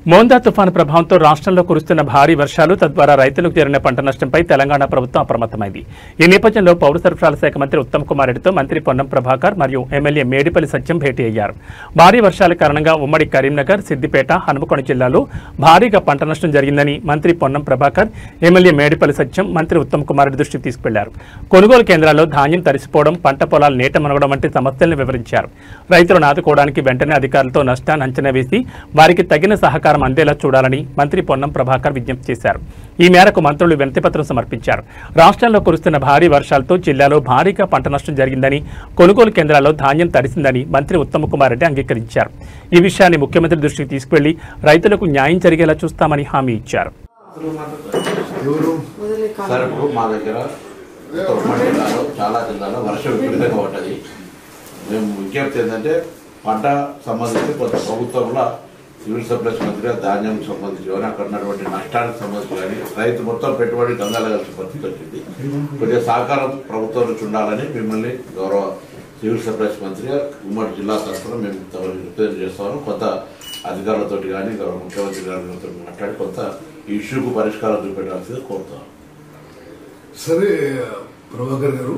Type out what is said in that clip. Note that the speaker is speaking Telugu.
మోందా తుఫాను ప్రభావంతో రాష్ట్రంలో కురుస్తున్న భారీ వర్షాలు తద్వారా రైతులకు జరిగిన పంట నష్టంపై తెలంగాణ ప్రభుత్వం అప్రమత్తమైంది. ఈ నేపథ్యంలో పౌర సరఫరాల శాఖ మంత్రి ఉత్తమ్ కుమార్ రెడ్డితో మంత్రి పొన్నం ప్రభాకర్ మరియు ఎమ్మెల్యే మేడిపల్లి సత్యం భేటీ అయ్యారు. భారీ వర్షాల కారణంగా ఉమ్మడి కరీంనగర్, సిద్దిపేట, హనుమకొండ జిల్లాలో భారీగా పంట నష్టం జరిగిందని మంత్రి పొన్నం ప్రభాకర్, ఎమ్మెల్యే మేడిపల్లి సత్యం మంత్రి ఉత్తమ్ కుమార్ రెడ్డి దృష్టికి తీసుకెళ్లారు. కొనుగోలు కేంద్రాల్లో ధాన్యం తడిసిపోవడం, పంట పొలాలు నీట మునగడం వంటి సమస్యలను వివరించారు. రైతులను ఆదుకోవడానికి వెంటనే అధికారులతో నష్టాన్ని అంచనా వేసి వారికి తగిన సహకారం అందేలా చూడాలని మంత్రి పొన్నం ప్రభాకర్ విజ్ఞప్తి చేశారు. ఈ మేరకు మంత్రులు వినతిపత్రం సమర్పించారు. రాష్ట్రంలో కురుస్తున్న భారీ వర్షాలతో జిల్లాలో భారీగా పంట నష్టం జరిగిందని, కొనుగోలు కేంద్రాల్లో ధాన్యం తడిసిందని మంత్రి ఉత్తమ్ కుమార్ రెడ్డి అంగీకరించారు. ఈ విషయాన్ని ముఖ్యమంత్రి దృష్టికి తీసుకువెళ్లి రైతులకు న్యాయం జరిగేలా చూస్తామని హామీ ఇచ్చారు. చాలా జిల్లాలో వర్షం విపరీతంగా పడ్డది. మేము విజ్ఞప్తి ఏంటంటే పంట సంబంధించి కొంత ప్రభుత్వంలో సివిల్ సప్లైస్ మంత్రిగా ధాన్యం సంబంధించి కానీ అక్కడ ఉన్నటువంటి నష్టానికి సంబంధించి కానీ రైతు మొత్తం పెట్టుబడి గంగాల కలిసి పరిస్థితి వచ్చింది. కొద్దిగా సహకారం ప్రభుత్వం నుంచి ఉండాలని మిమ్మల్ని గౌరవ సివిల్ సప్లైస్ మంత్రిగా ఉమ్మడి జిల్లా తరఫున మేము రిప్రజెంట్ చేస్తాము. కొంత అధికారులతో కానీ గౌరవ ముఖ్యమంత్రి గారితో మాట్లాడి కొంత ఈ ఇష్యూకు పరిష్కారం చూపెట్టాల్సింది కోరుతాం. సరే ప్రభాకర్ గారు,